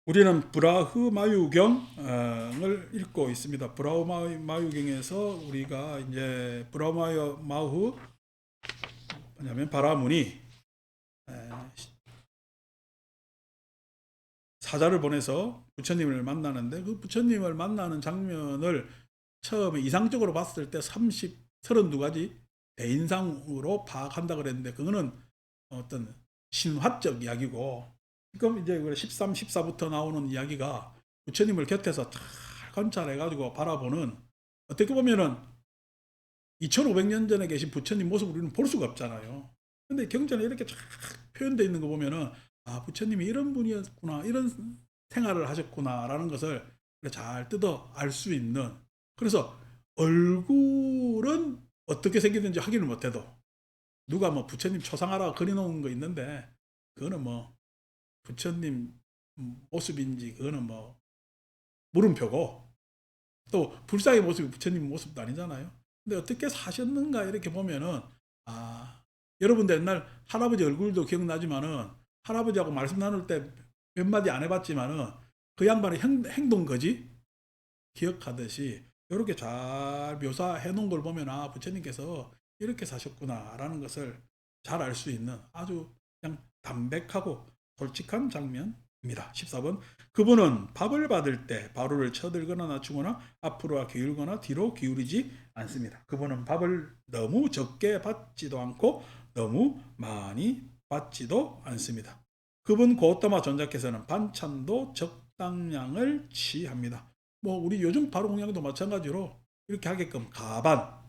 우리는 브라흐마유경을 읽고 있습니다. 브라흐마유경에서 우리가 이제 브라흐마유 뭐냐면 바라문이 사자를 보내서 부처님을 만나는데, 그 부처님을 만나는 장면을 처음에 이상적으로 봤을 때 32가지 대인상으로 파악한다 그랬는데, 그거는 어떤 신화적 이야기고, 그럼 이제 13, 14부터 나오는 이야기가 부처님을 곁에서 잘 관찰해가지고 바라보는, 어떻게 보면은 2500년 전에 계신 부처님 모습을 우리는 볼 수가 없잖아요. 근데 경전에 이렇게 쫙 표현되어 있는 거 보면은, 아, 부처님이 이런 분이었구나, 이런 생활을 하셨구나라는 것을 잘 뜯어 알 수 있는. 그래서 얼굴은 어떻게 생기는지 확인을 못해도, 누가 뭐 부처님 초상화라 그려놓은 거 있는데, 그거는 뭐 부처님 모습인지 그거는 뭐 물음표고, 또 불상의 모습이 부처님 모습도 아니잖아요. 근데 어떻게 사셨는가 이렇게 보면은, 아, 여러분들 옛날 할아버지 얼굴도 기억나지만은, 할아버지하고 말씀 나눌 때 몇 마디 안 해봤지만은 그 양반의 행동 거지 기억하듯이 이렇게 잘 묘사해 놓은 걸 보면, 아, 부처님께서 이렇게 사셨구나라는 것을 잘 알 수 있는 아주 그냥 담백하고 솔직한 장면입니다. 14번. 그분은 밥을 받을 때 바로를 쳐들거나 낮추거나 앞으로 기울거나 뒤로 기울이지 않습니다. 그분은 밥을 너무 적게 받지도 않고 너무 많이 받지도 않습니다. 그분 고토마 전자께서는 반찬도 적당량을 취합니다. 뭐 우리 요즘 바로 공양도 마찬가지로 이렇게 하게끔 가반,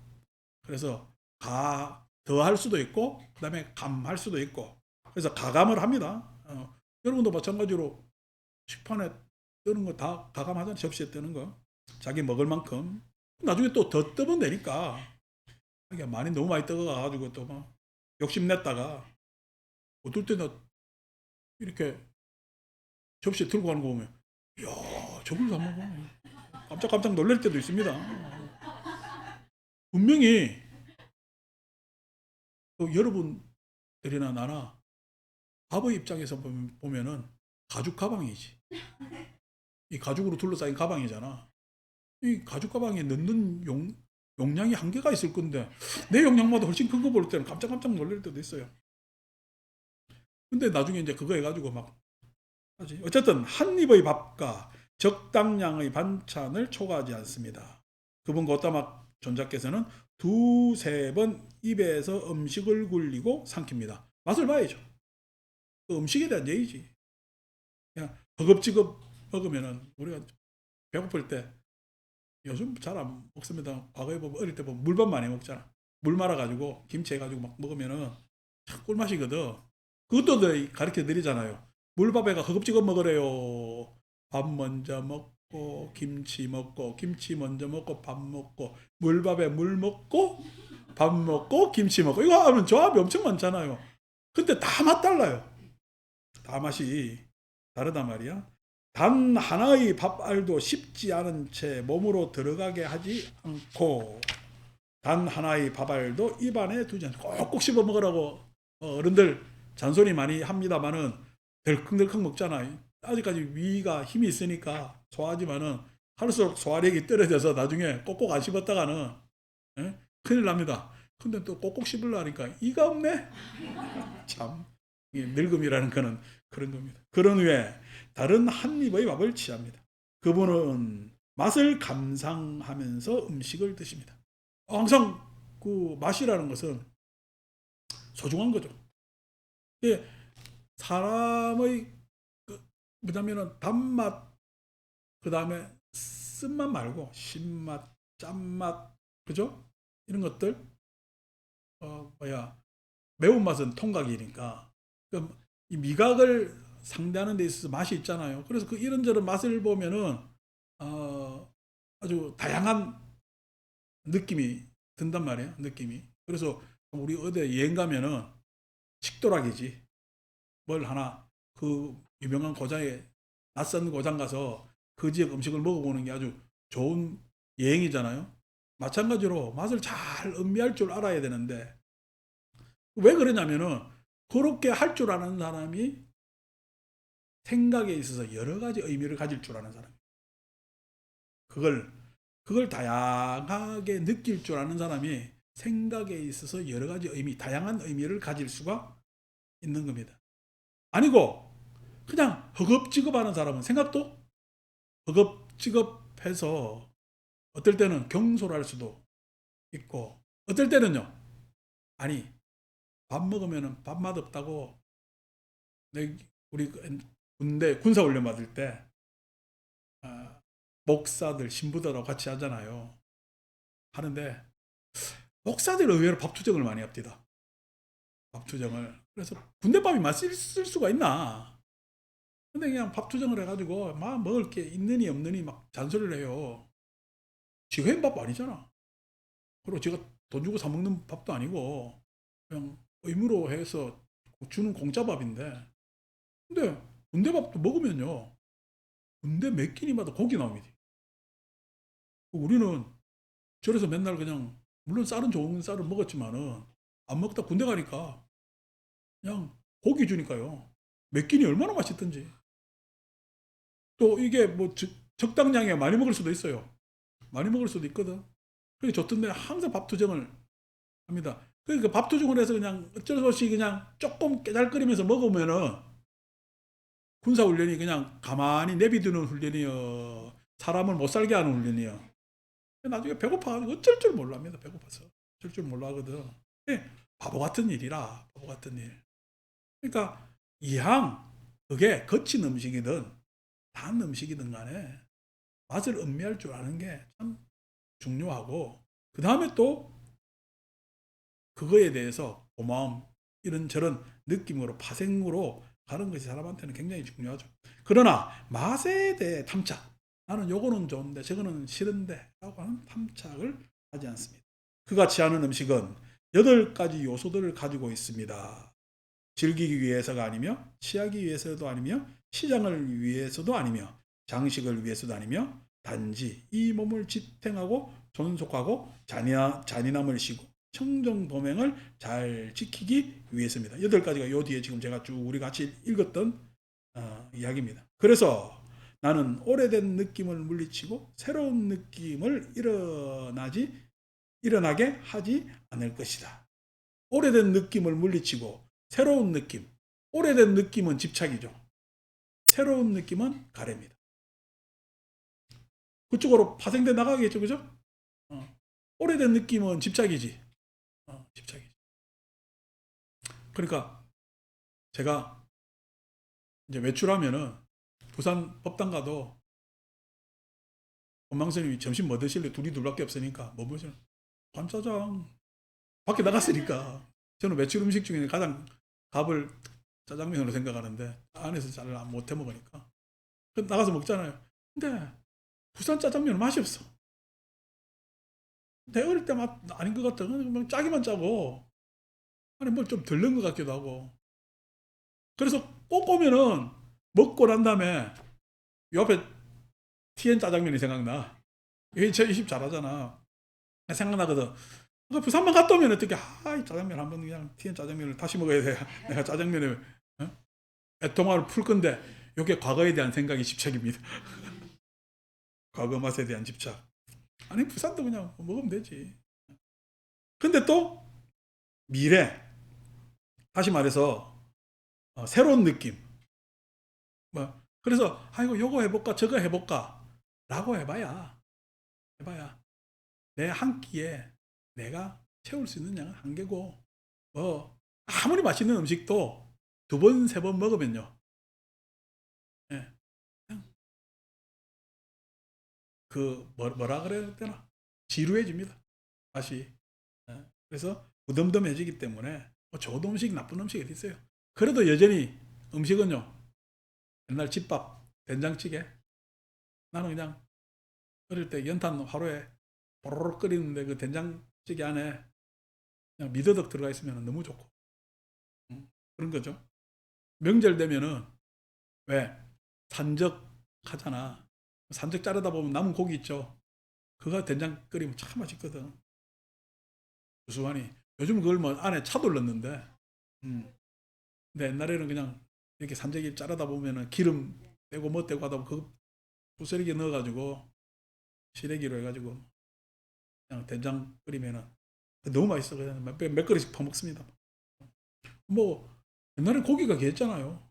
그래서 가 더할 수도 있고 그다음에 감할 수도 있고, 그래서 가감을 합니다. 여러분도 마찬가지로 식판에 뜨는 거 다 가감하잖아요. 접시에 뜨는 거 자기 먹을 만큼. 나중에 또 더 뜨면 되니까. 이게 많이 너무 많이 떠가가지고 또 막 욕심냈다가 어떨 때는 이렇게 접시에 들고 가는 거 보면, 이야, 저걸 다 먹어, 깜짝깜짝 놀랄 때도 있습니다. 분명히 여러분들이나 나나 밥의 입장에서 보면은 가죽 가방이지. 이 가죽으로 둘러싸인 가방이잖아. 이 가죽 가방에 넣는 용량이 한계가 있을 건데, 내 용량보다 훨씬 큰 거 볼 때는 깜짝깜짝 놀랄 때도 있어요. 근데 나중에 이제 그거 해가지고 막 하지. 어쨌든 한 입의 밥과 적당량의 반찬을 초과하지 않습니다. 그분 고타마 존자께서는 두세 번 입에서 음식을 굴리고 삼킵니다. 맛을 봐야죠. 그 음식에 대한 예의지. 그냥 허겁지겁 먹으면은, 우리가 배고플 때 요즘 잘 안 먹습니다. 과거에 보면 어릴 때 보면 물밥 많이 먹잖아. 물 말아가지고 김치 해가지고 막 먹으면은 참 꿀맛이거든. 그것도 가르쳐 드리잖아요. 물밥에가 허겁지겁 먹으래요. 밥 먼저 먹고 김치 먹고, 김치 먼저 먹고 밥 먹고, 물밥에 물 먹고 밥 먹고 김치 먹고, 이거 하면 조합이 엄청 많잖아요. 근데 다 맛 달라요. 다 맛이 다르단 말이야. 단 하나의 밥알도 씹지 않은 채 몸으로 들어가게 하지 않고, 단 하나의 밥알도 입안에 두지 않고 꼭꼭 씹어 먹으라고 어른들 잔소리 많이 합니다만은, 덜컹덜컹 먹잖아. 아직까지 위가 힘이 있으니까 소화하지만은, 할수록 소화력이 떨어져서 나중에 꼭꼭 안 씹었다가는, 예? 큰일 납니다. 근데 또 꼭꼭 씹으려니까 이가 없네. 참, 늙음이라는 거는 그런 겁니다. 그런 후에 다른 한 입의 밥을 취합니다. 그분은 맛을 감상하면서 음식을 드십니다. 항상 그 맛이라는 것은 소중한 거죠. 예, 사람의 그 뭐냐면은 단맛, 그 다음에 쓴맛 말고 신맛, 짠맛, 그죠? 이런 것들, 뭐야, 매운맛은 통각이니까, 이 미각을 상대하는 데 있어서 맛이 있잖아요. 그래서 그 이런저런 맛을 보면은 어, 아주 다양한 느낌이 든단 말이에요. 느낌이. 그래서 우리 어디 여행 가면은 식도락이지. 뭘 하나 그 유명한 고장에, 낯선 고장 가서 그 지역 음식을 먹어보는 게 아주 좋은 여행이잖아요. 마찬가지로 맛을 잘 음미할 줄 알아야 되는데, 왜 그러냐면은 그렇게 할 줄 아는 사람이 생각에 있어서 여러 가지 의미를 가질 줄 아는 사람. 그걸 다양하게 느낄 줄 아는 사람이 생각에 있어서 여러 가지 의미, 다양한 의미를 가질 수가 있는 겁니다. 아니고 그냥 허겁지겁하는 사람은 생각도 허겁지겁해서 어떨 때는 경솔할 수도 있고, 어떨 때는요, 아니 밥 먹으면 밥맛 없다고 우리 군대 군사훈련 받을 때 목사들 신부들하고 같이 하잖아요. 하는데 목사들 의외로 밥투정을 많이 합니다. 밥투정을. 그래서 군대밥이 맛있을 수가 있나? 근데 그냥 밥투정을 해가지고 막 먹을 게 있느니 없느니 막 잔소리를 해요. 지가 한밥 아니잖아. 그리고 제가 돈 주고 사 먹는 밥도 아니고 그냥 의무로 해서 주는 공짜밥인데, 근데 군대밥도 먹으면요, 군대 몇 끼니마다 고기 나옵니다. 우리는 절에서 맨날 그냥, 물론 쌀은 좋은 쌀을 먹었지만은 안 먹다 군대 가니까 그냥 고기 주니까요, 몇 끼니 얼마나 맛있던지. 또 이게 뭐 적당량에 많이 먹을 수도 있어요. 많이 먹을 수도 있거든. 그게 좋던데 항상 밥투정을 합니다. 그러니까 밥투정을 해서 그냥 어쩔 수 없이 그냥 조금 깨달거리면서 먹으면은 군사훈련이 그냥 가만히 내비두는 훈련이요, 사람을 못 살게 하는 훈련이요. 나중에 배고파가지고 어쩔 줄 몰랍니다. 배고파서 어쩔 줄 몰라 하거든. 바보 같은 일이라, 바보 같은 일. 그러니까 이왕 그게 거친 음식이든 단 음식이든 간에 맛을 음미할 줄 아는 게 참 중요하고, 그 다음에 또 그거에 대해서 고마움, 이런저런 느낌으로 파생으로 가는 것이 사람한테는 굉장히 중요하죠. 그러나 맛에 대해 탐착, 나는 요거는 좋은데 저거는 싫은데 라고 하는 탐착을 하지 않습니다. 그같이 하는 음식은 8가지 요소들을 가지고 있습니다. 즐기기 위해서가 아니며, 취하기 위해서도 아니며, 시장을 위해서도 아니며, 장식을 위해서도 아니며, 단지 이 몸을 지탱하고 존속하고 잔인함을 쉬고 청정범행을 잘 지키기 위해서입니다. 8가지가 요 뒤에 지금 제가 쭉 우리 같이 읽었던 이야기입니다. 그래서 나는 오래된 느낌을 물리치고 새로운 느낌을 일어나게 하지 않을 것이다. 오래된 느낌을 물리치고 새로운 느낌. 오래된 느낌은 집착이죠. 새로운 느낌은 가래입니다. 그쪽으로 파생돼 나가겠죠, 그죠? 오래된 느낌은 집착이지. 집착이지. 그러니까 제가 이제 외출하면은 부산 법당 가도 원망스님이 점심 뭐 드실래? 둘밖에 없으니까 뭐 드실래? 간짜장. 밖에 나갔으니까. 저는 외출 음식 중에 가장 값을 짜장면으로 생각하는데 안에서 잘 못해 먹으니까 나가서 먹잖아요. 근데 부산 짜장면은 맛이 없어. 내 어릴 때 맛 아닌 것 같아. 그냥 짜기만 짜고, 아니 뭘 좀 덜 넣은 것 같기도 하고. 그래서 꼭 오면은 먹고 난 다음에 옆에 TN 짜장면이 생각나. 이집 잘하잖아. 생각나거든. 부산만 갔다 오면 어떻게, 이 짜장면 한번 그냥 TN 짜장면을 다시 먹어야 돼. 내가 짜장면에 애통화를 풀 건데, 이게 과거에 대한 생각이 집착입니다. 과거 맛에 대한 집착. 아니 부산도 그냥 먹으면 되지. 근데 또 미래, 다시 말해서 새로운 느낌. 뭐 그래서 아이고 요거 해볼까 저거 해볼까 라고 해봐야 내 한 끼에 내가 채울 수 있는 양은 한개고, 뭐 아무리 맛있는 음식도 2번 3번 먹으면요, 예, 그냥 그 뭐라 그래야 되나, 지루해집니다, 맛이. 그래서 무덤덤해지기 때문에 뭐 좋은 음식 나쁜 음식이 어디 있어요. 그래도 여전히 음식은요, 옛날 집밥 된장찌개, 나는 그냥 어릴 때 연탄 화로에 보로록 끓이는데 그 된장찌개 안에 그냥 미더덕 들어가 있으면 너무 좋고, 그런 거죠. 명절 되면은 왜 산적 하잖아. 산적 자르다 보면 남은 고기 있죠. 그거 된장 끓이면 참 맛있거든. 구수하니. 요즘 그걸 뭐 안에 차돌 넣는데, 근데 옛날에는 그냥 이렇게 산적이 자르다 보면은 기름 떼고 뭐 떼고 하다 보면 그 부스러기 넣어가지고 시래기로 해가지고 그냥 된장 끓이면은 너무 맛있어. 그냥 몇 그릇씩 퍼먹습니다. 뭐 옛날에 고기가 귀했잖아요.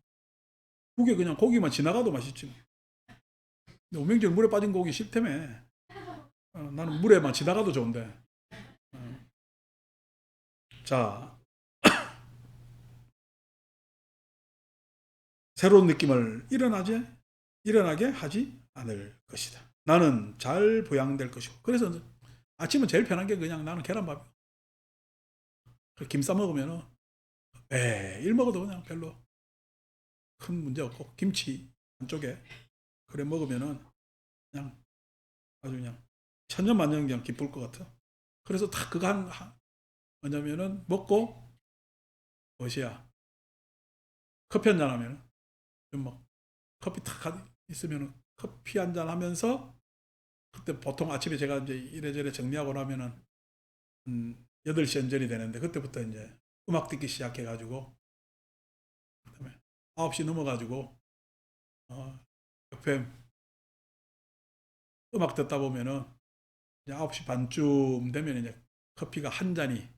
국에 그냥 고기만 지나가도 맛있지. 근데 오명절 물에 빠진 고기 싫다며. 나는 물에만 지나가도 좋은데. 어. 자, 새로운 느낌을 일어나게 하지 않을 것이다. 나는 잘 부양될 것이고. 그래서 아침은 제일 편한 게 그냥 나는 계란밥. 김 싸 먹으면 매일 먹어도 그냥 별로 큰 문제 없고, 김치 한쪽에 그래 먹으면은 그냥 아주 그냥 천년만년 그냥 기쁠 것 같아. 그래서 딱 그거 뭐냐면은 먹고 무엇이야, 커피 한잔 하면 막 커피 탁 있으면 커피 한잔 하면서, 그때 보통 아침에 제가 이제 이래저래 정리하고 나면은 8시 언저리 되는데, 그때부터 이제 음악 듣기 시작해가지고 그다음에 9시 넘어가지고 FM 음악 듣다 보면은 이제 9시 반쯤 되면 이제 커피가 한 잔이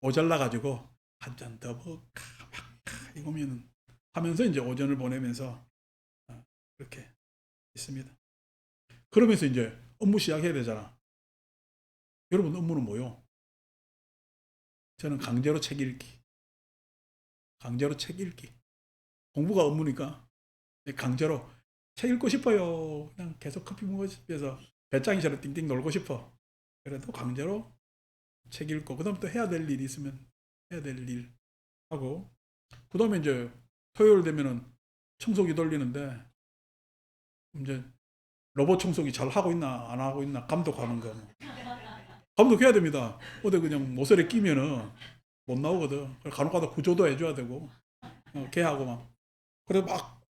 모자라가지고 한 잔 더 먹까 막 이거면은 하면서 이제 오전을 보내면서 그렇게 있습니다. 그러면서 이제 업무 시작해야 되잖아. 여러분 업무는 뭐요? 저는 강제로 책 읽기. 강제로 책 읽기. 공부가 업무니까 강제로 책 읽고 싶어요. 그냥 계속 커피 먹고 싶어서 배짱이처럼 띵띵 놀고 싶어. 그래도 강제로 책 읽고, 그 다음에 또 해야 될 일이 있으면 해야 될 일 하고, 그 다음에 이제 토요일 되면은 청소기 돌리는데, 이제 로봇 청소기 잘 하고 있나 안 하고 있나 감독하는 거. 감독해야 됩니다. 어디 그냥 모서리 끼면은 못 나오거든. 간혹가다 구조도 해줘야 되고, 걔하고 막. 그래 막,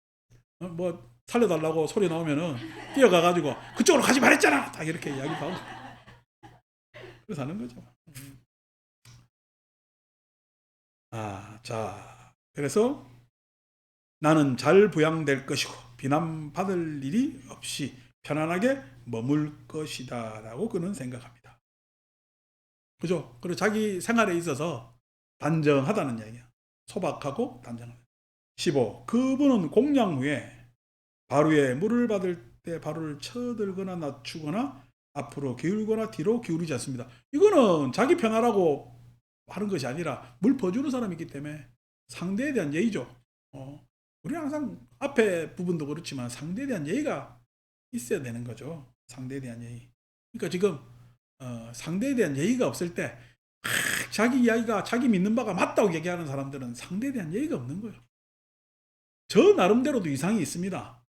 뭐, 살려달라고 소리 나오면은 뛰어가가지고, 그쪽으로 가지 말했잖아! 딱 이렇게 이야기도 하고. 그래서 하는 거죠. 자, 그래서 나는 잘 부양될 것이고, 비난받을 일이 없이 편안하게 머물 것이다. 라고 그는 생각합니다. 그죠? 그리고 자기 생활에 있어서 단정하다는 이야기야. 소박하고 단정하다. 15. 그분은 공양 후에 바루에 물을 받을 때 바루를 쳐들거나 낮추거나 앞으로 기울거나 뒤로 기울이지 않습니다. 이거는 자기 편하라고 하는 것이 아니라 물 퍼주는 사람이 있기 때문에 상대에 대한 예의죠. 우리는 항상 앞에 부분도 그렇지만 상대에 대한 예의가 있어야 되는 거죠. 상대에 대한 예의. 그러니까 지금 상대에 대한 예의가 없을 때 자기 이야기가 자기 믿는 바가 맞다고 얘기하는 사람들은 상대에 대한 예의가 없는 거예요. 저 나름대로도 이상이 있습니다.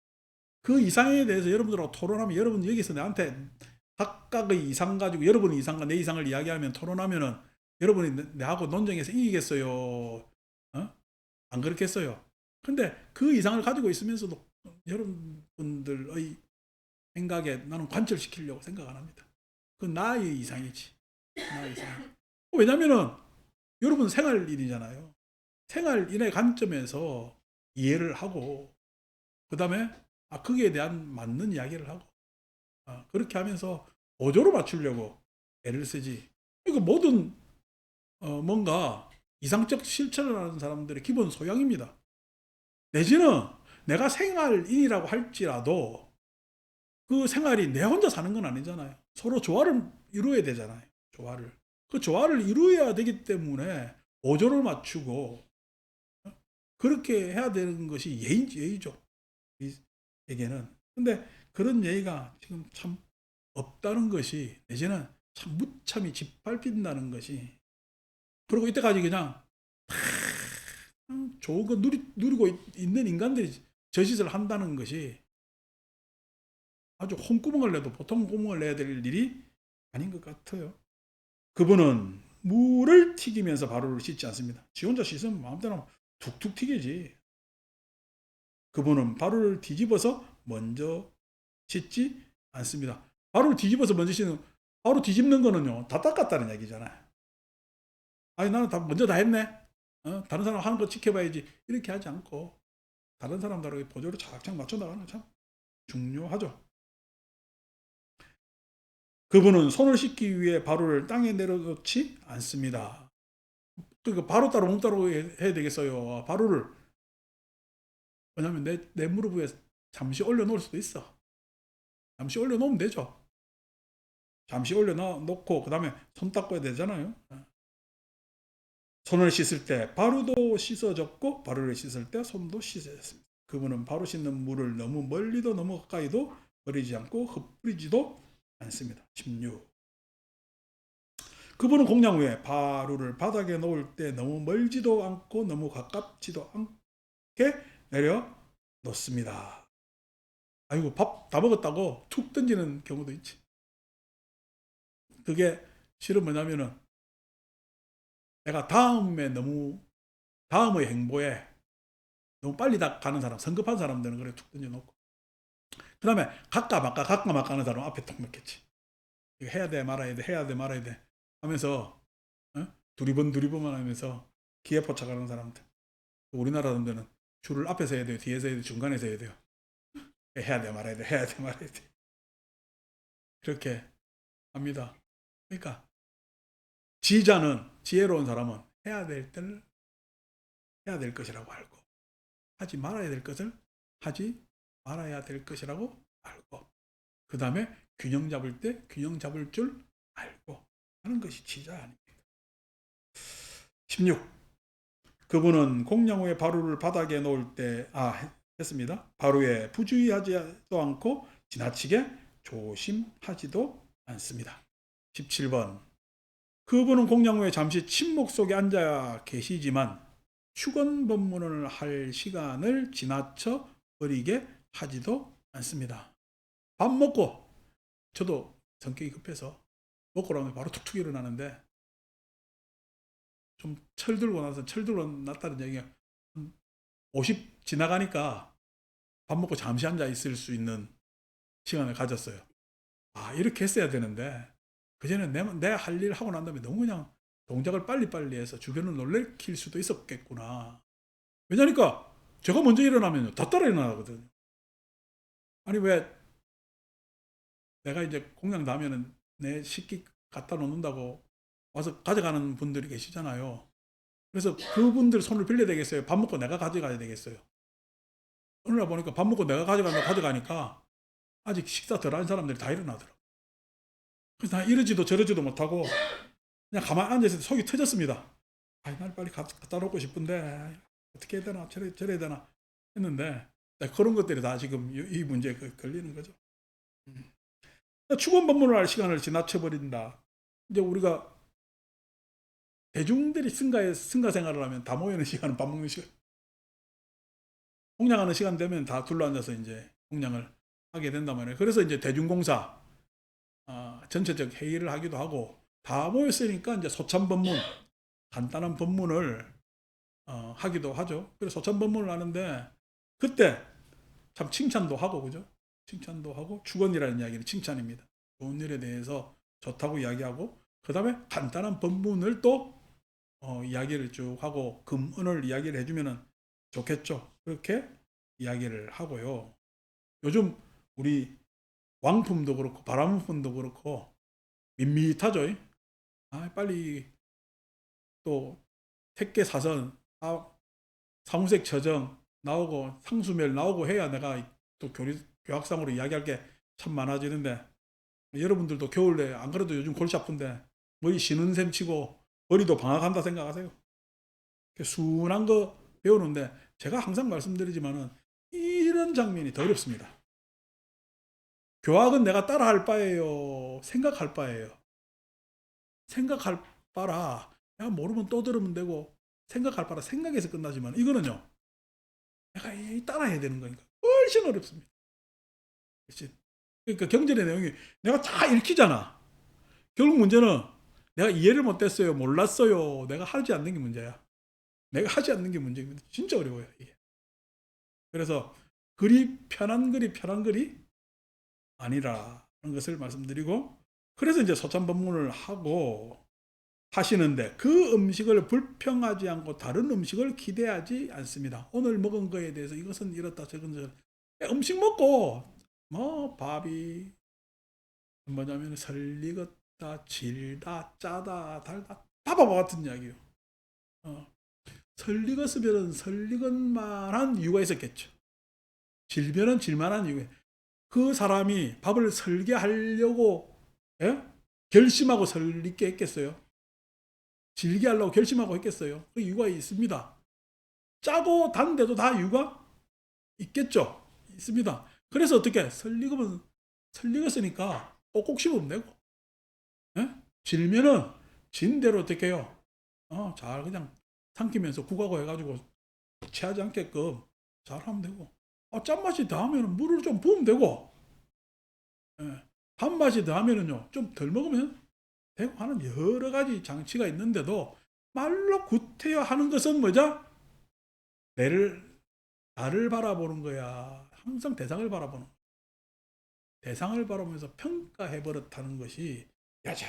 그 이상에 대해서 여러분들하고 토론하면, 여러분 여기서 나한테 각각의 이상 가지고 여러분의 이상과 내 이상을 이야기하면, 토론하면은 여러분이 내하고 논쟁에서 이기겠어요? 안 그렇겠어요? 근데 그 이상을 가지고 있으면서도 여러분들의 생각에 나는 관철시키려고 생각 안 합니다. 그건 나의 이상이지. 나의 이상. 왜냐면은 여러분 생활일이잖아요. 생활인의 관점에서 이해를 하고, 그 다음에 거기에 대한 맞는 이야기를 하고, 그렇게 하면서 보조로 맞추려고 애를 쓰지. 이거 모든 뭔가 이상적 실천을 하는 사람들의 기본 소양입니다. 내지는 내가 생활인이라고 할지라도 그 생활이 내 혼자 사는 건 아니잖아요. 서로 조화를 이루어야 되잖아요. 조화를. 그 조화를 이루어야 되기 때문에 보조를 맞추고 그렇게 해야 되는 것이 예의죠. 에게는. 근데 그런 예의가 지금 참 없다는 것이, 내지는 참 무참히 짓밟힌다는 것이, 그리고 이때까지 그냥 좋은 거 누리고 있는 인간들이 저 짓을 한다는 것이 아주 홍구멍을 내도 보통 구멍을 내야 될 일이 아닌 것 같아요. 그분은 물을 튀기면서 바로를 씻지 않습니다. 지 혼자 씻으면 마음대로 툭툭 튀기지. 그분은 바로를 뒤집어서 먼저 씻지 않습니다. 바로를 뒤집어서 먼저 씻는, 바로 뒤집는 거는요, 다 닦았다는 얘기잖아요. 아니, 나는 먼저 다 했네. 다른 사람 하는 거 지켜봐야지. 이렇게 하지 않고, 다른 사람들하고 보조를 착착 맞춰 나가는 거 참 중요하죠. 그분은 손을 씻기 위해 바로를 땅에 내려놓지 않습니다. 그러니까 바로 따로 몸 따로 해야 되겠어요. 바로를. 왜냐하면 내 무릎 위에 잠시 올려놓을 수도 있어. 잠시 올려놓으면 되죠. 잠시 올려놓고 그 다음에 손 닦아야 되잖아요. 손을 씻을 때 바로도 씻어졌고 바로를 씻을 때 손도 씻어졌습니다. 그분은 바로 씻는 물을 너무 멀리도 너무 가까이도 버리지 않고 흩뿌리지도 않습니다. 16. 그분은 공양 후에 바로를 바닥에 놓을 때 너무 멀지도 않고 너무 가깝지도 않게 내려 놓습니다. 아이고 밥 다 먹었다고 툭 던지는 경우도 있지. 그게 실은 뭐냐면은 내가 다음의 행보에 너무 빨리 가는 사람, 성급한 사람들은 그래 툭 던져놓고 그 다음에 갈까 말까 하는 사람 앞에 툭 넣겠지. 이거 해야 돼 말아야 돼 하면서 두리번만 하면서 기회 포착하는 사람들. 우리나라 사람들은 줄을 앞에서 해야 돼요, 뒤에서 해야 돼요, 중간에서 해야 돼요. 해야 돼 말아야 돼. 그렇게 합니다. 그러니까 지혜로운 사람은 해야 될 때를 해야 될 것이라고 알고 하지 말아야 될 것을 하지 말아야 될 것이라고 알고 그 다음에 균형 잡을 때 균형 잡을 줄 알고 하는 것이 지자 아닙니까? 16. 그분은 공양후에 바로를 바닥에 놓을 때 했습니다. 바로에 부주의하지도 않고 지나치게 조심하지도 않습니다. 17번. 그분은 공양후에 잠시 침묵 속에 앉아 계시지만 축원법문을 할 시간을 지나쳐 버리게 하지도 않습니다. 밥 먹고 저도 성격이 급해서 먹고 나면 바로 툭툭 일어나는데 좀 철들고 났다는 얘기가 50 지나가니까 밥 먹고 잠시 앉아 있을 수 있는 시간을 가졌어요. 이렇게 했어야 되는데 그전에 내 할 일 하고 난 다음에 너무 그냥 동작을 빨리빨리 해서 주변을 놀래킬 수도 있었겠구나. 왜냐니까 제가 먼저 일어나면 다 따라 일어나거든요. 아니 왜 내가 이제 공양 나면은 내 식기 갖다 놓는다고 와서 가져가는 분들이 계시잖아요. 그래서 그분들 손을 빌려야 되겠어요? 밥 먹고 내가 가져가야 되겠어요? 어느 날 보니까 밥 먹고 내가 가져가니까 아직 식사 덜 한 사람들이 다 일어나더라고요. 그래서 나 이러지도 저러지도 못하고 그냥 가만히 앉아있을 때 속이 터졌습니다. 날 빨리 갖다 놓고 싶은데 어떻게 해야 되나 저래야 되나 했는데 그런 것들이 다 지금 이 문제에 걸리는 거죠. 축원 법문을 할 시간을 지나쳐 버린다. 이제 우리가 대중들이 승가 생활을 하면 다 모이는 시간은 밥 먹는 시간. 공양하는 시간 되면 다 둘러앉아서 이제 공양을 하게 된단 말이에요. 그래서 이제 대중공사 전체적 회의를 하기도 하고 다 모였으니까 이제 소참 법문, 간단한 법문을 하기도 하죠. 그래서 소참 법문을 하는데 그때 참 칭찬도 하고 그죠? 칭찬도 하고 축원이라는 이야기는 칭찬입니다. 좋은 일에 대해서 좋다고 이야기하고 그 다음에 간단한 법문을 또 이야기를 쭉 하고 금은을 이야기를 해주면은 좋겠죠. 그렇게 이야기를 하고요. 요즘 우리 왕품도 그렇고 바람품도 그렇고 밋밋하죠. 빨리 또 택계 사선, 사무색 처정 나오고 상수멸 나오고 해야 내가 또 교학상으로 이야기할 게 참 많아지는데 여러분들도 겨울에 안 그래도 요즘 골치 아픈데 머리 쉬는 셈 치고 머리도 방학한다 생각하세요. 순한 거 배우는데 제가 항상 말씀드리지만은 이런 장면이 더 어렵습니다. 교학은 내가 따라할 바예요? 생각할 바예요? 생각할 바라. 내가 모르면 또 들으면 되고 생각할 바라 생각해서 끝나지만 이거는요. 내가 따라해야 되는 거니까 훨씬 어렵습니다. 훨씬. 그러니까 경전의 내용이 내가 다 읽히잖아. 결국 문제는 내가 이해를 못했어요. 몰랐어요. 내가 하지 않는 게 문제야. 내가 하지 않는 게 문제입니다. 진짜 어려워요. 이게. 그래서 편한 글이 아니라는 것을 말씀드리고 그래서 이제 소참법문을 하고 하시는데 그 음식을 불평하지 않고 다른 음식을 기대하지 않습니다. 오늘 먹은 거에 대해서 이것은 이렇다 저건 음식 먹고 뭐 밥이 뭐냐면 설리겠다 질다 짜다 달다 다 바보 같은 이야기예요. 설리겠으면 설리건만한 이유가 있었겠죠. 질면은 질만한 이유가. 그 사람이 밥을 설계하려고 결심하고 설리게 했겠어요? 질게 하려고 결심하고 했겠어요? 그 이유가 있습니다. 짜고 단데도 다 이유가 있겠죠? 있습니다. 그래서 어떻게 설리겠으니까 꼭꼭 씹으면 되고 질면은 진 대로 어떻게 해요? 잘 그냥 삼키면서 국하고 해가지고 체하지 않게끔 잘 하면 되고 짠맛이 더하면 물을 좀 부으면 되고 단맛이 더하면은요 좀 덜 먹으면 되고 하는 여러 가지 장치가 있는데도 말로 구태여 하는 것은 뭐죠? 나를 바라보는 거야. 항상 대상을 바라보는 거야. 대상을 바라보면서 평가해 버릇하는 것이 여자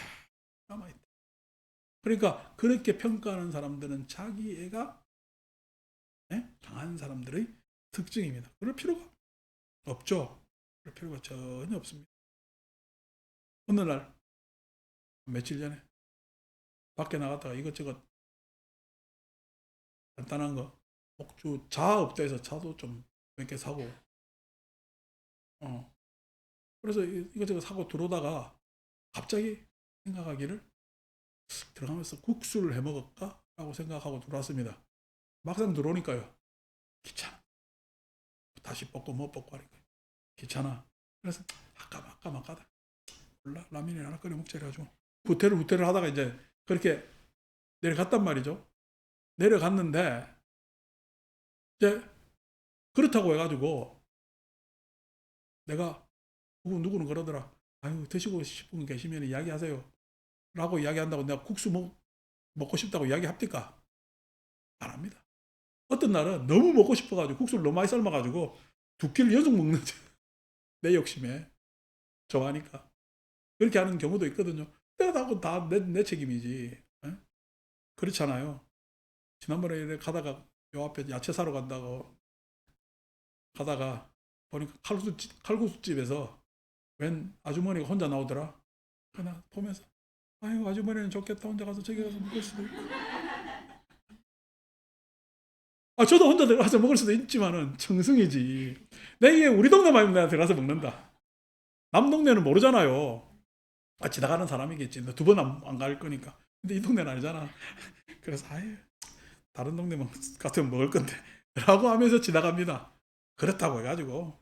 남아있다. 그러니까 그렇게 평가하는 사람들은 자기애가 강한 사람들의 특징입니다. 그럴 필요가 없죠. 그럴 필요가 전혀 없습니다. 어느 날 며칠 전에 밖에 나갔다가 이것저것 간단한 거 목주 자업대에서 차도 좀 몇 개 사고 그래서 이것저것 사고 들어오다가 갑자기 생각하기를 들어가면서 국수를 해 먹을까? 라고 생각하고 들어왔습니다. 막상 들어오니까요 귀찮아. 다시 볶고 못 볶고 하니까 귀찮아. 그래서 아까다 몰라 라면이나 하나 끓여 먹자 해가지고 후퇴를 하다가 이제 그렇게 내려갔단 말이죠. 내려갔는데 이제 그렇다고 해가지고 내가 누구는 그러더라. 아유 드시고 싶은 분 계시면 이야기하세요. 라고 이야기한다고 내가 국수 먹고 싶다고 이야기합니까? 안 합니다. 어떤 날은 너무 먹고 싶어가지고 국수를 너무 많이 삶아가지고 2끼를 연속 먹는 내 욕심에 좋아하니까 그렇게 하는 경우도 있거든요. 내가 다 내 책임이지. 그렇잖아요. 지난번에 가다가 요 앞에 야채 사러 간다고 가다가 보니까 칼국수집에서 웬 아주머니가 혼자 나오더라. 그나 보면서 아유 아주머니는 좋겠다. 혼자 가서 저기 가서 먹을 수도 있고. 저도 혼자 들어가서 먹을 수도 있지만은 청승이지. 내게 우리 동네만 내가 들어가서 먹는다. 남 동네는 모르잖아요. 지나가는 사람이겠지. 2번 안 갈 거니까. 근데 이 동네는 아니잖아. 그래서 아유 다른 동네만 같으면 먹을 건데 라고 하면서 지나갑니다. 그렇다고 해가지고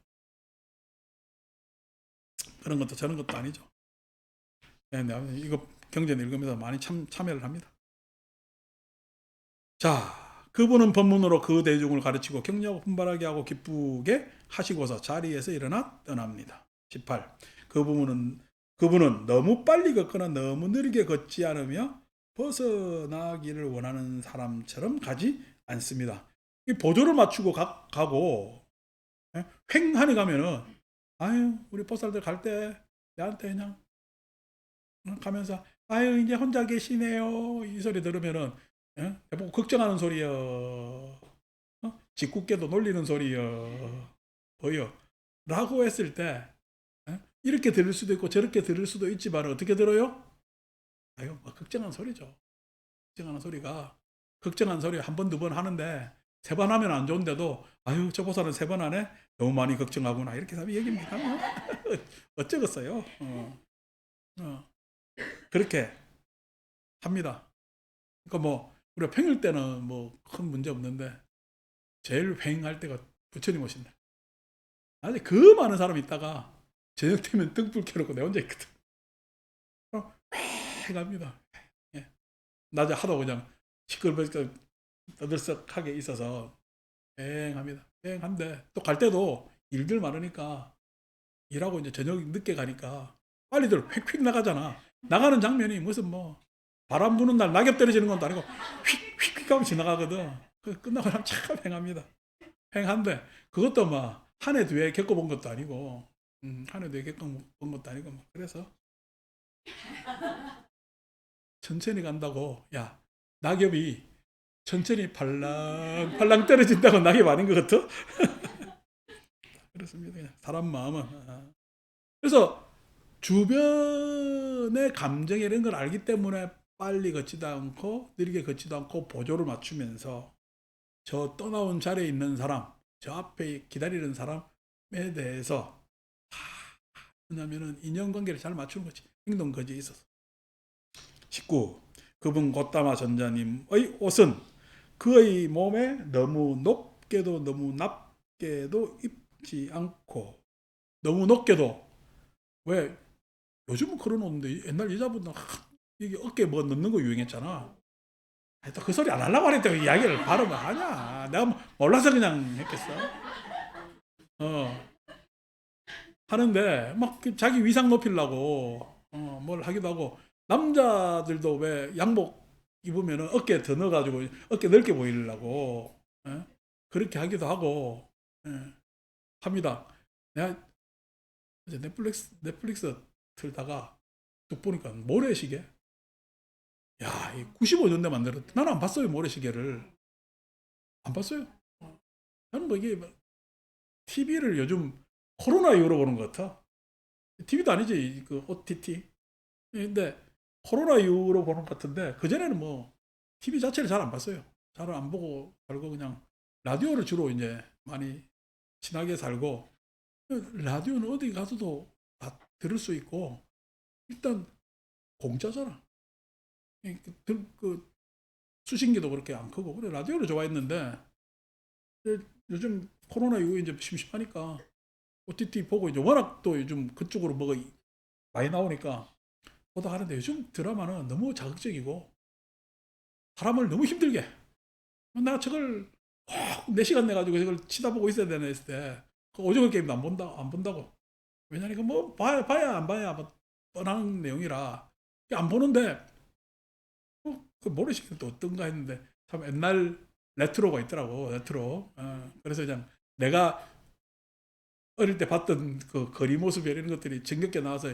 그런 것도 저런 것도 아니죠. 네, 이거 경제는 읽으면서 많이 참여를 합니다. 자, 그분은 법문으로 그 대중을 가르치고 격려하고 분발하게 하고 기쁘게 하시고서 자리에서 일어나 떠납니다. 18. 그분은 너무 빨리 걷거나 너무 느리게 걷지 않으며 벗어나기를 원하는 사람처럼 가지 않습니다. 이 보조를 맞추고 가고 횡하니 가면은 아유 우리 보살들 갈 때 내한테 그냥 가면서 아유 이제 혼자 계시네요 이 소리 들으면은 대부분 걱정하는 소리여 짓궂게도 놀리는 소리여 보여 라고 했을 때 이렇게 들을 수도 있고 저렇게 들을 수도 있지만 어떻게 들어요? 아유 뭐 걱정하는 소리죠. 걱정하는 소리가 걱정하는 소리 한 번, 2번 하는데 3번 하면 안 좋은데도 아유 저 보살은 3번 하네 너무 많이 걱정하구나 이렇게 하면 얘기입니다. 어쩌겠어요. 그렇게 합니다. 그러니까 뭐 우리가 평일 때는 뭐 큰 문제 없는데 제일 휑할 때가 부처님 오신다. 아니 그 많은 사람이 있다가 저녁 되면 등불 켜놓고 내 혼자 있거든. 휑합니다. 예. 낮에 하도 그냥 시끌벅적 떠들썩하게 있어서 휑합니다. 휑한데 또 갈 때도 일들 많으니까 일하고 이제 저녁 늦게 가니까 빨리들 휙휙 나가잖아. 나가는 장면이 무슨 뭐 바람 부는 날 낙엽 떨어지는 것도 아니고 휙휙휙 하고 지나가거든. 끝나고 나면 참 휑합니다. 휑한데 그것도 막 한 해 뒤에 겪어본 것도 아니고 한 해 뒤에 겪어본 것도 아니고 그래서 천천히 간다고. 야, 낙엽이 천천히 팔랑팔랑 떨어진다고 낙엽 아닌 것 같아? 그렇습니다. 그냥 사람 마음은. 그래서 주변의 감정 이런 걸 알기 때문에 빨리 걷지도 않고 느리게 걷지도 않고 보조를 맞추면서 저 떠나온 자리에 있는 사람, 저 앞에 기다리는 사람에 대해서 왜냐면은 인연관계를 잘 맞추는 거지. 행동거지에 있어서. 19. 그분 곧다마 전자님의 옷은 그의 몸에 너무 높게도 너무 낮게도 입지 않고 너무 높게도 왜 요즘은 그런 옷인데 옛날 여자분들 이게 어깨에 뭐 넣는 거 유행했잖아. 또 그 소리 안 하려고 하니까 이야기를 발음을 하냐. 내가 몰라서 그냥 했겠어. 하는데 막 자기 위상 높이려고 뭘 하기도 하고 남자들도 왜 양복 입으면 어깨에 더 넣어가지고 어깨 넓게 보이려고 그렇게 하기도 하고 합니다. 내가 이제 넷플릭스 틀다가 뚝 보니까 모래시계. 야, 95년대 만들었. 나는 안 봤어요 모래시계를. 안 봤어요. 나는 뭐 이게 TV를 요즘 코로나 이후로 보는 것 같아. TV도 아니지 그 OTT. 근데 코로나 이후로 보는 것 같은데 그전에는 뭐 TV 자체를 잘 안 봤어요. 잘 안 보고 살고 그냥 라디오를 주로 이제 많이 친하게 살고 라디오는 어디 가서도 다 들을 수 있고 일단 공짜잖아. 그 수신기도 그렇게 안 크고 그래 라디오를 좋아했는데 요즘 코로나 이후에 이제 심심하니까 OTT 보고 이제 워낙 또 요즘 그쪽으로 뭐가 많이 나오니까 보다 하는데 요즘 드라마는 너무 자극적이고 사람을 너무 힘들게 해. 내가 저걸 꼭 4시간 내가지고 저걸 치다보고 있어야 되나 했을 때 그 오징어 게임도 안 본다고. 왜냐니까 뭐 봐야 안 봐야 뭐 뻔한 내용이라 안 보는데 그 모래시계는 또 어떤가 했는데 참 옛날 레트로가 있더라고. 레트로. 그래서 그냥 내가 어릴 때 봤던 그 거리 모습 이런 것들이 정겹게 나와서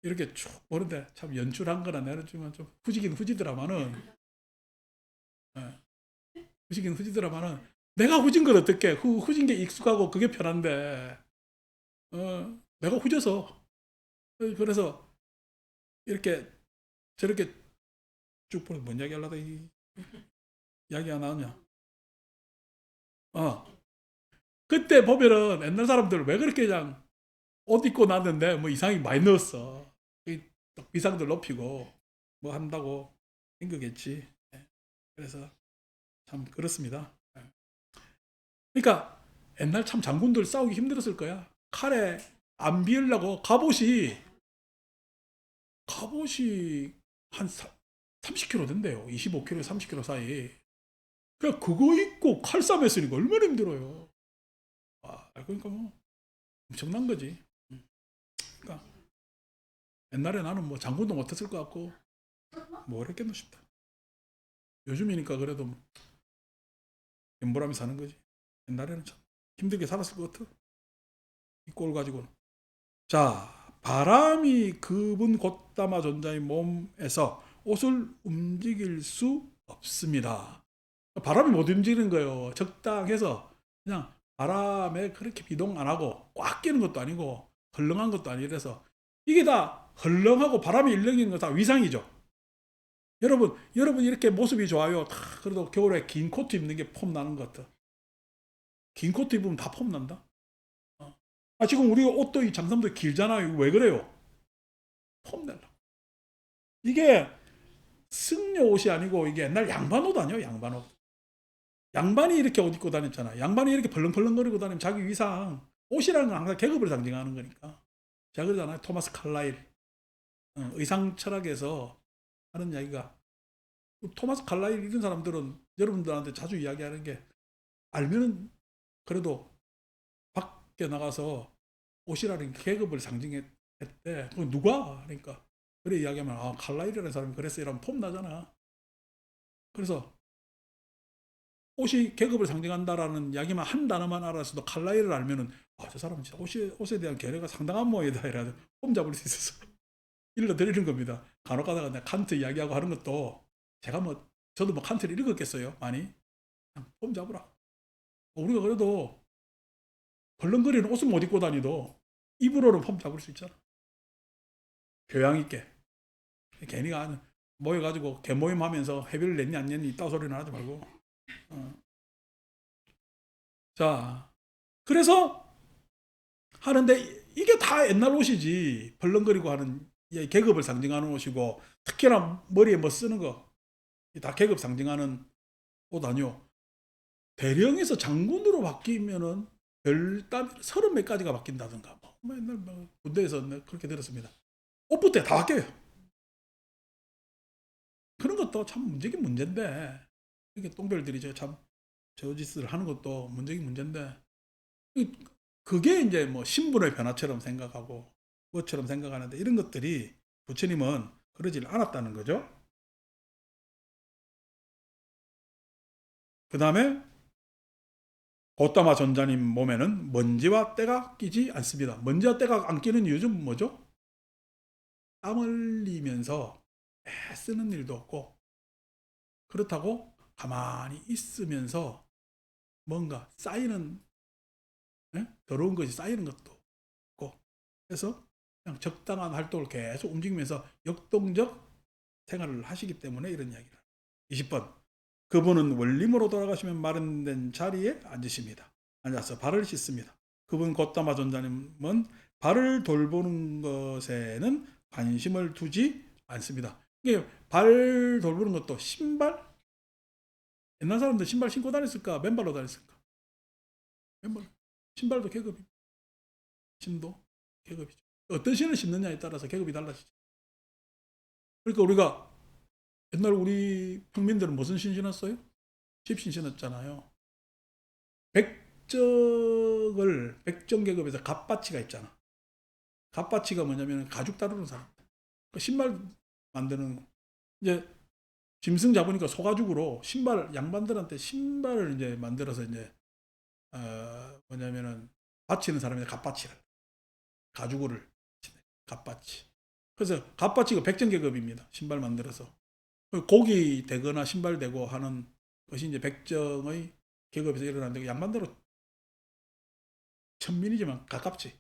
이렇게 쭉 보는데 참 연출한 거나 내는 좀 후지긴 후지더라마는 후지긴 후지더라마는 내가 후진 걸 어떻게 후진 게 익숙하고 그게 편한데 내가 후져서 그래서 이렇게 저렇게 쭉 보는 뭔 이야기 하려다 이 이야기가 나오냐. 그때 보면은 옛날 사람들 왜 그렇게 그냥 옷 입고 났는데 뭐 이상이 많이 넣었어. 위상들 높이고 뭐 한다고 한 거겠지. 그래서 참 그렇습니다. 그러니까 옛날 참 장군들 싸우기 힘들었을 거야. 칼에 안 비으려고 갑옷이 한 30kg 된대요. 25kg, 30kg 사이. 그러니까 그거 입고 칼싸움 했으니까 얼마나 힘들어요. 그러니까 뭐 엄청난 거지. 그러니까 옛날에 나는 뭐 장군도 못했을 것 같고 뭘 했겠노 싶다. 요즘이니까 그래도 엠보람이 사는 거지. 옛날에는 참 힘들게 살았을 것 같아. 이 꼴 가지고는. 자, 바람이 그분 곧다마 전자의 몸에서 옷을 움직일 수 없습니다. 바람이 못 움직이는 거예요. 적당해서 그냥 바람에 그렇게 비동 안 하고 꽉 끼는 것도 아니고 헐렁한 것도 아니라서 이게 다 헐렁하고 바람이 일렁이는 거 다 위상이죠. 여러분 이렇게 모습이 좋아요. 다 그래도 겨울에 긴 코트 입는 게 폼 나는 것 같아. 긴 코트 입으면 다 폼 난다. 지금 우리 옷도 이 장삼도 길잖아요. 왜 그래요? 폼 내려. 이게 승려 옷이 아니고 이게 옛날 양반 옷 아니에요? 양반 옷. 양반이 이렇게 옷 입고 다녔잖아. 양반이 이렇게 벌렁벌렁거리고 다니면 자기 위상. 옷이라는 건 항상 계급을 상징하는 거니까. 제가 그러잖아요. 토마스 칼라일. 의상 철학에서 하는 이야기가 토마스 칼라일 이런 사람들은 여러분들한테 자주 이야기하는 게 알면은 그래도 밖에 나가서 옷이라는 계급을 상징했대. 그 누가? 그러니까 그래 이야기하면 칼라일이라는 사람이 그랬어 이러면 폼 나잖아. 그래서 옷이 계급을 상징한다라는 이야기만 한 단어만 알았어도 칼라일을 알면은 저 사람은 진짜 옷에 대한 계례가 상당한 모양이다 이래서 폼 잡을 수 있었어. 일러드리는 겁니다. 간혹 가다가 내가 칸트 이야기하고 하는 것도 제가 저도 칸트를 읽었겠어요. 많이. 폼 잡으라. 우리가 그래도 벌렁거리는 옷은 못 입고 다니도 입으로는 폼 잡을 수 있잖아. 교양 있게. 괜히가 모여가지고 개모임 하면서 회비를 냈니 안 냈니 이따 소리는 하지 말고. 자, 그래서 하는데 이게 다 옛날 옷이지. 벌렁거리고 하는 계급을 상징하는 옷이고, 특히나 머리에 쓰는 거 다 계급 상징하는 옷 아니요. 대령에서 장군으로 바뀌면은 별담 30몇 가지가 바뀐다든가. 옛날 군대에서 그렇게 들었습니다. 옷부터 다 바뀌어요. 그런 것도 참 문제긴 문제인데, 이게 똥별들이 참 저짓을 하는 것도 문제긴 문제인데, 그게 이제 신분의 변화처럼 생각하고, 뭐처럼 생각하는데, 이런 것들이 부처님은 그러질 않았다는 거죠. 그 다음에, 고따마 전자님 몸에는 먼지와 때가 끼지 않습니다. 먼지와 때가 안 끼는 이유 좀 뭐죠? 땀 흘리면서 애쓰는 일도 없고, 그렇다고 가만히 있으면서 뭔가 쌓이는, 더러운 것이 쌓이는 것도 없고, 그래서 그냥 적당한 활동을 계속 움직이면서 역동적 생활을 하시기 때문에 이런 이야기를. 20번. 그분은 원림으로 돌아가시면 마련된 자리에 앉으십니다. 앉아서 발을 씻습니다. 그분 고따마 전자님은 발을 돌보는 것에는 관심을 두지 않습니다. 이게 발 돌보는 것도 신발? 옛날 사람들 신발 신고 다녔을까? 맨발로 다녔을까? 맨발. 신발도 계급입니다. 신도 계급이죠. 어떤 신을 신느냐에 따라서 계급이 달라지죠. 그러니까 우리가 옛날 우리 평민들은 무슨 신 신었어요? 집신 신었잖아요. 백정 계급에서 갑바치가 있잖아. 갑바치가 뭐냐면 가죽 다루는 사람. 신발 만드는, 이제 짐승 잡으니까 소가죽으로 신발, 양반들한테 신발을 이제 만들어서 이제 뭐냐면은 바치는 사람이 갑바치를, 가죽을 갑바치. 그래서 갑바치가 백정계급입니다. 신발 만들어서 고기 되거나 신발 되고 하는 것이 이제 백정의 계급에서 일어나는데, 양반들은 천민이지만 가깝지.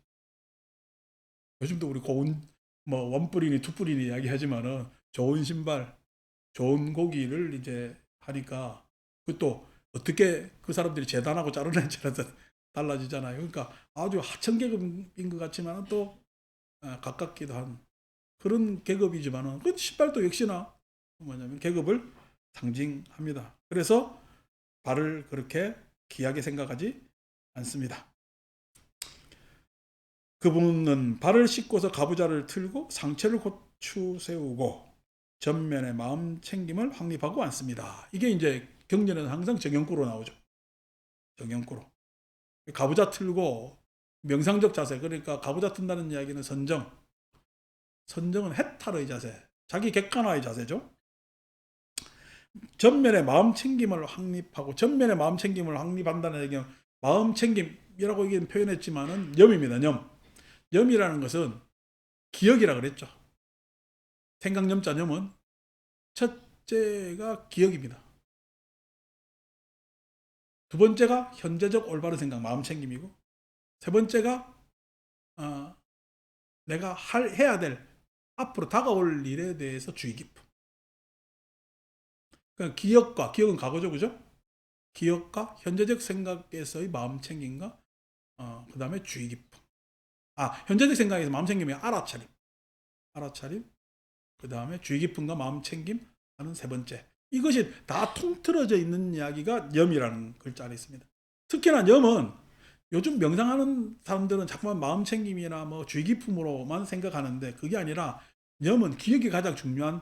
요즘도 우리 고운 원뿔이니 투뿔이니 이야기하지만은 좋은 신발, 좋은 고기를 이제 하니까, 그것도 어떻게 그 사람들이 재단하고 자르는지에 따라서 달라지잖아요. 그러니까 아주 하청 계급인 것 같지만 또 가깝기도 한 그런 계급이지만은, 그 신발도 역시나 뭐냐면 계급을 상징합니다. 그래서 발을 그렇게 귀하게 생각하지 않습니다. 그분은 발을 씻고서 가부좌를 틀고 상체를 고추 세우고 전면에 마음 챙김을 확립하고 앉습니다. 이게 이제 경전에는 항상 정형구로 나오죠. 정형구로. 가부좌 틀고 명상적 자세, 그러니까 가부좌 튼다는 이야기는 선정은 해탈의 자세, 자기 객관화의 자세죠. 전면에 마음 챙김을 확립하고, 전면에 마음 챙김을 확립한다는 얘기는 마음 챙김이라고 얘기는 표현했지만은 염입니다. 염이라는 것은 기억이라 그랬죠. 생각염자 염은 첫째가 기억입니다. 두 번째가 현재적 올바른 생각, 마음 챙김이고, 세 번째가 내가 해야 될 앞으로 다가올 일에 대해서 주의 깊음. 그러니까 기억은 과거죠, 그죠? 기억과 현재적 생각에서의 마음 챙김과 그 다음에 주의 깊음. 현재적 생각에서 마음 챙김이 알아차림. 그 다음에 주의 깊음과 마음 챙김 하는 세 번째. 이것이 다 통틀어져 있는 이야기가 염이라는 글자 안에 있습니다. 특히나 염은 요즘 명상하는 사람들은 자꾸만 마음 챙김이나 주의 깊음으로만 생각하는데, 그게 아니라 염은 기억이 가장 중요한,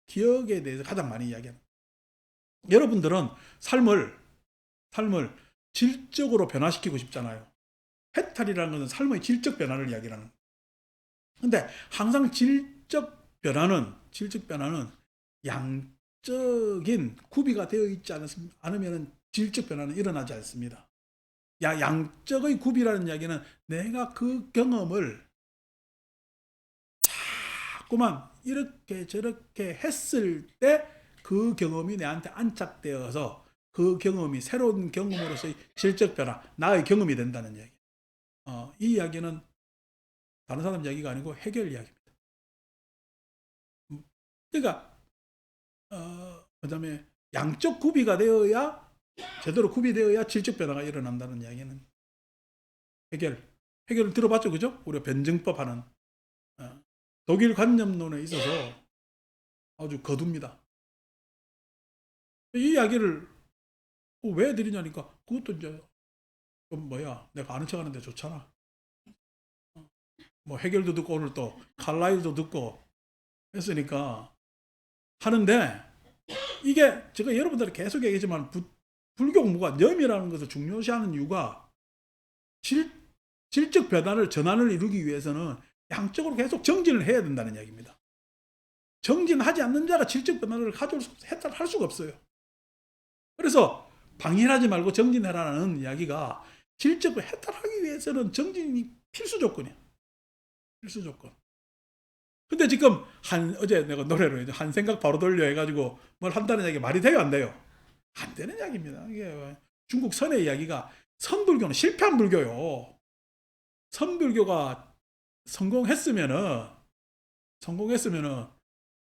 기억에 대해서 가장 많이 이야기합니다. 여러분들은 삶을 질적으로 변화시키고 싶잖아요. 해탈이라는 것은 삶의 질적 변화를 이야기하는 거예요. 근데 항상 질적 변화는 양적인 구비가 되어 있지 않으면 질적 변화는 일어나지 않습니다. 양적의 구비라는 이야기는 내가 그 경험을 자꾸만 이렇게 저렇게 했을 때 그 경험이 내한테 안착되어서 그 경험이 새로운 경험으로서의 질적 변화, 나의 경험이 된다는 이야기. 이 이야기는 다른 사람 이야기가 아니고 해결 이야기입니다. 그러니까 그다음에 양적 구비가 되어야 제대로 구비되어야 질적 변화가 일어난다는 이야기는 해결을 들어봤죠, 그죠? 우리가 변증법 하는 독일 관념론에 있어서 아주 거둡니다. 이 이야기를 왜 드리냐니까 그것도 이제 좀 내가 아는 척 하는데 좋잖아. 뭐 해결도 듣고 오늘 또 칼라일도 듣고 했으니까 하는데 이게 제가 여러분들이 계속 얘기했지만 불교 공부가 염이라는 것을 중요시하는 이유가 질적 변화를 전환을 이루기 위해서는 양적으로 계속 정진을 해야 된다는 이야기입니다. 정진하지 않는 자가 질적 변화를 해탈할 수가 없어요. 그래서 방일하지 말고 정진해라는 이야기가 질적을 해탈하기 위해서는 정진이 필수 조건이야. 필수 조건. 근데 지금 어제 내가 노래로 한 생각 바로 돌려 해가지고 뭘 한다는 이야기 말이 돼요, 안 돼요? 안 되는 이야기입니다. 이게 중국 선의 이야기가 선불교는 실패한 불교요. 선불교가 성공했으면은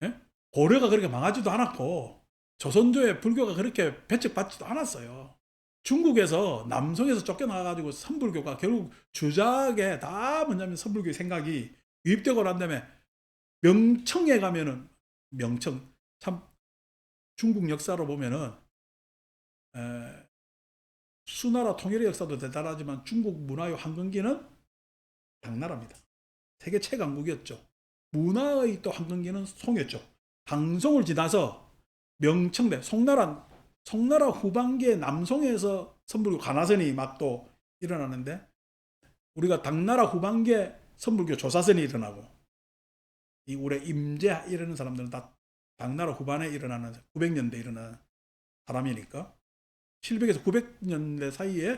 예? 고려가 그렇게 망하지도 않았고 조선조의 불교가 그렇게 배척받지도 않았어요. 중국에서 남송에서 쫓겨나가지고 선불교가 결국 주작에 다 뭐냐면 선불교의 생각이 유입되고 난 다음에 명청에 가면은 명청 참 중국 역사로 보면은 수나라 통일의 역사도 대단하지만 중국 문화의 황금기는 당나라입니다. 세계 최강국이었죠. 문화의 또 황금기는 송이었죠. 당송을 지나서 명청대 송나라 후반기에 남송에서 선불교 가나선이 막 또 일어나는데 우리가 당나라 후반기에 선불교 조사선이 일어나고 이 우리 임제 이러는 사람들은 다 당나라 후반에 일어나는 900년대 일어나는 사람이니까 700에서 900년대 사이에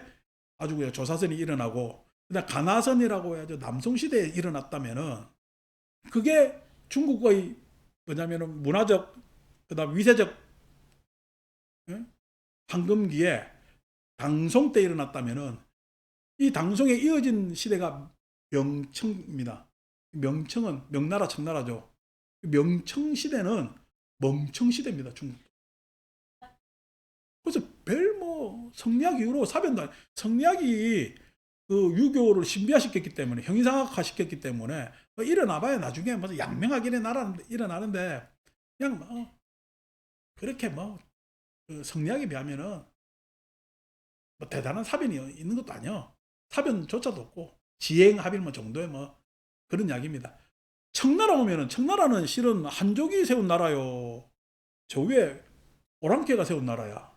아주 그냥 조사선이 일어나고 그다음 가나선이라고 해야죠. 남송시대에 일어났다면은 그게 중국의 뭐냐면은 문화적 그다음 위세적 황금기에 당송 때 일어났다면은 이 당송에 이어진 시대가 명청입니다. 명청은 명나라 청나라죠. 명청 시대는 멍청 시대입니다. 중국. 그래서 성리학 이후로 사변도 성리학이 그 유교를 신비화시켰기 때문에 형이상학화 시켰기 때문에 일어나봐야 나중에 양명하게 일어나는데 그냥 그렇게 그 성리학에 비하면은 대단한 사변이 있는 것도 아니요. 사변조차도 없고 지행합일 정도의 그런 이야기입니다. 청나라 오면은 청나라는 실은 한족이 세운 나라요. 저 위에 오랑캐가 세운 나라야.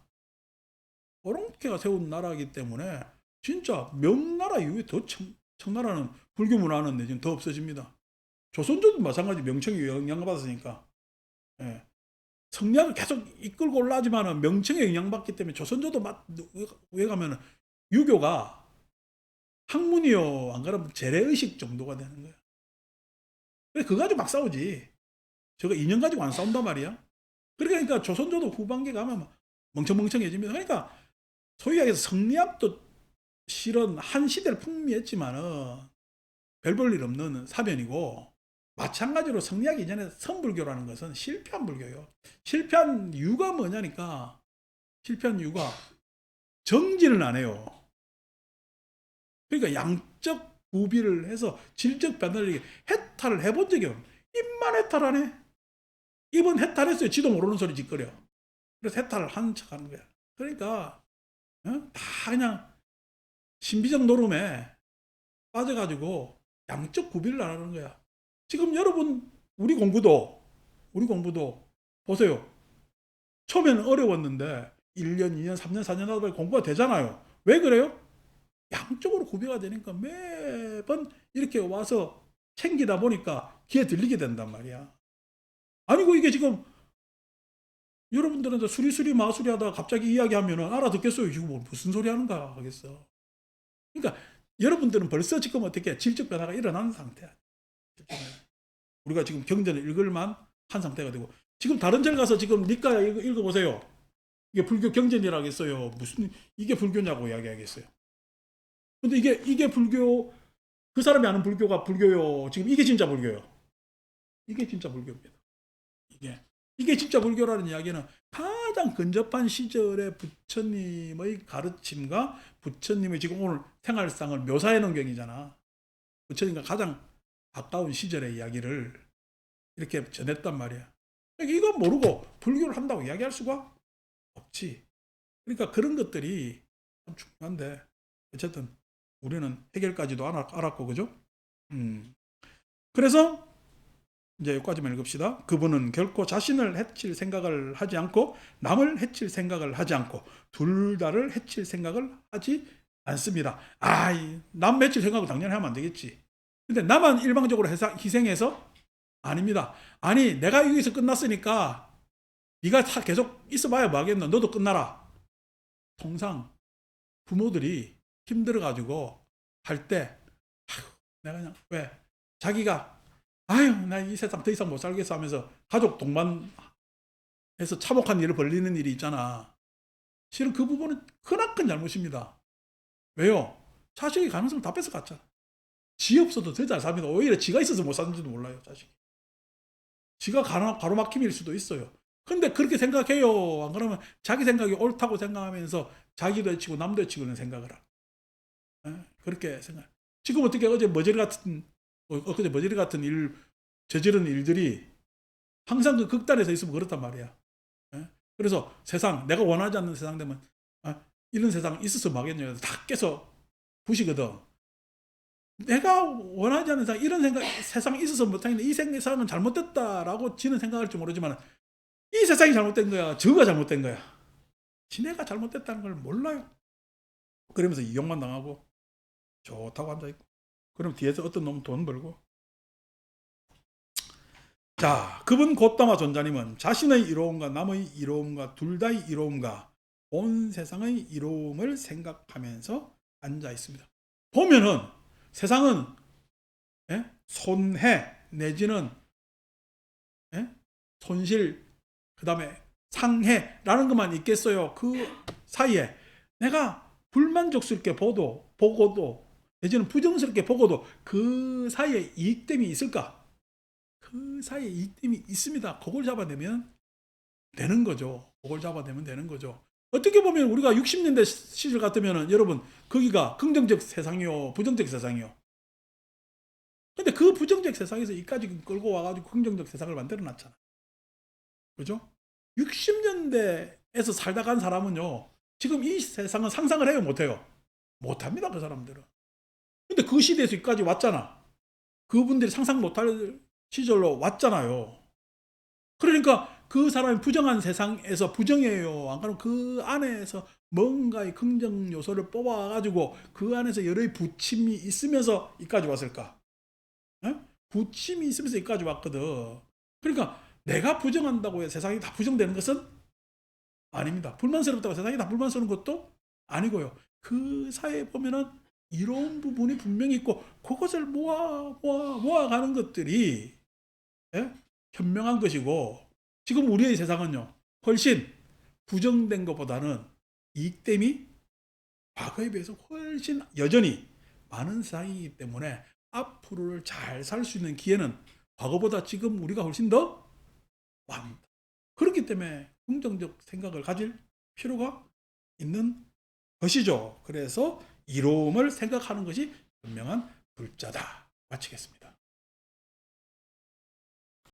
오랑캐가 세운 나라이기 때문에 진짜 명나라 이후에 더 청나라는 불교 문화는 내지는 더 없어집니다. 조선조도 마찬가지 명청이 영향받았으니까. 예. 성리학을 계속 이끌고 올라가지만 명청에 영향받기 때문에 조선조도 왜 가면은 유교가 학문이요 안 그러면 재래의식 정도가 되는 거야. 그래 그거 가지고 막 싸우지. 저거 인연 가지고 안 싸운단 말이야. 그러니까 조선조도 후반기에 가면 멍청멍청해집니다. 그러니까 소위 얘기해서 성리학도 실은 한 시대를 풍미했지만은 별 볼 일 없는 사변이고 마찬가지로 성리학 이전에 선불교라는 것은 실패한 불교예요. 실패한 이유가 뭐냐니까 실패한 이유가 정진을 안 해요. 그러니까 양적 구비를 해서 질적 변화를 해탈을 해본 적이 없어요. 입만 해탈하네. 입은 해탈했어요. 지도 모르는 소리 짓거려. 그래서 해탈을 하는 척 하는 거야. 그러니까 다 그냥 신비적 노름에 빠져가지고 양적 구비를 안 하는 거야. 지금 여러분 우리 공부도 보세요. 처음에는 어려웠는데 1년, 2년, 3년, 4년 하다 보니 공부가 되잖아요. 왜 그래요? 양쪽으로 구비가 되니까 매번 이렇게 와서 챙기다 보니까 귀에 들리게 된단 말이야. 아니고 이게 지금 여러분들은 수리수리 마수리 하다가 갑자기 이야기하면 알아듣겠어요. 이거 뭐 무슨 소리 하는가 하겠어. 그러니까 여러분들은 벌써 지금 어떻게 질적 변화가 일어나는 상태야. 우리가 지금 경전을 읽을만 한 상태가 되고, 지금 다른 절 가서 지금 니까 읽어보세요. 이게 불교 경전이라고 했어요. 무슨 이게 불교냐고 이야기하겠어요. 근데 이게 불교, 그 사람이 아는 불교가 불교요. 지금 이게 진짜 불교요. 이게 진짜 불교입니다. 이게 진짜 불교라는 이야기는 가장 근접한 시절의 부처님의 가르침과 부처님의 지금 오늘 생활상을 묘사해 놓은 경이잖아. 부처님과 가장 가까운 시절의 이야기를 이렇게 전했단 말이야. 이건 모르고 불교를 한다고 이야기할 수가 없지. 그러니까 그런 것들이 참 중요한데, 어쨌든 우리는 해결까지도 알았고, 그죠? 그래서 이제 여기까지만 읽읍시다. 그분은 결코 자신을 해칠 생각을 하지 않고 남을 해칠 생각을 하지 않고 둘 다를 해칠 생각을 하지 않습니다. 남 해칠 생각은 당연히 하면 안 되겠지. 근데 나만 일방적으로 희생해서 아닙니다. 아니, 내가 여기서 끝났으니까 네가 계속 있어봐야 뭐하겠노. 너도 끝나라. 통상 부모들이 힘들어가지고 할 때 내가 그냥 왜 자기가 나 이 세상 더 이상 못 살겠어 하면서 가족 동반해서 참혹한 일을 벌리는 일이 있잖아. 실은 그 부분은 크나큰 잘못입니다. 왜요? 자식이 가능성을 다 뺏어갔잖아. 지 없어도 더 잘 삽니다. 오히려 지가 있어서 못 사는지도 몰라요, 자식이. 지가 가로막힘일 수도 있어요. 근데 그렇게 생각해요. 안 그러면 자기 생각이 옳다고 생각하면서 자기도 해치고 남도 해치고 생각을 하고. 그렇게 생각. 지금 어떻게 어제 엊그제 머저리 같은 일 저지른 일들이 항상 그 극단에서 있으면 그렇단 말이야. 그래서 세상, 내가 원하지 않는 세상 되면 이런 세상 있어서 뭐하겠냐, 다 깨서 부시거든. 내가 원하지 않는 세상, 이런 세상이 있어서 못하겠네, 이 세상은 잘못됐다라고 지는 생각할지 모르지만 이 세상이 잘못된 거야, 저가 잘못된 거야. 지네가 잘못됐다는 걸 몰라요. 그러면서 이용만 당하고 좋다고 앉아있고, 그럼 뒤에서 어떤 놈은 돈 벌고. 자, 그분 곧다마 존자님은 자신의 이로움과 남의 이로움과 둘 다의 이로움과 온 세상의 이로움을 생각하면서 앉아 있습니다. 보면은 세상은 손해 내지는 손실, 그 다음에 상해라는 것만 있겠어요. 그 사이에 내가 불만족스럽게 보고도 내지는 부정스럽게 보고도 그 사이에 이익됨이 있을까? 그 사이에 이익됨이 있습니다. 그걸 잡아내면 되는 거죠. 그걸 잡아내면 되는 거죠. 어떻게 보면 우리가 60년대 시절 같으면은 여러분, 거기가 긍정적 세상이요, 부정적 세상이요. 근데 그 부정적 세상에서 이까지 끌고 와가지고 긍정적 세상을 만들어 놨잖아. 그죠? 60년대에서 살다 간 사람은요, 지금 이 세상은 상상을 해요, 못해요? 못합니다, 그 사람들은. 근데 그 시대에서 여기까지 왔잖아. 그분들이 상상 못할 시절로 왔잖아요. 그러니까 그 사람이 부정한 세상에서 부정해요. 안 그러면 그 안에서 뭔가의 긍정 요소를 뽑아가지고 그 안에서 여러의 부침이 있으면서 여기까지 왔을까? 부침이 있으면서 여기까지 왔거든. 그러니까 내가 부정한다고 해서 세상이 다 부정되는 것은 아닙니다. 불만스럽다고 세상이 다 불만스러운 것도 아니고요. 그 사이에 보면은 이로운 부분이 분명히 있고 그것을 모아가는 것들이 현명한 것이고, 지금 우리의 세상은요, 훨씬 부정된 것보다는 이익됨이 과거에 비해서 훨씬 여전히 많은 세상이기 때문에 앞으로를 잘 살 수 있는 기회는 과거보다 지금 우리가 훨씬 더 많습니다. 그렇기 때문에 긍정적 생각을 가질 필요가 있는 것이죠. 그래서 이로움을 생각하는 것이 분명한 불자다. 마치겠습니다.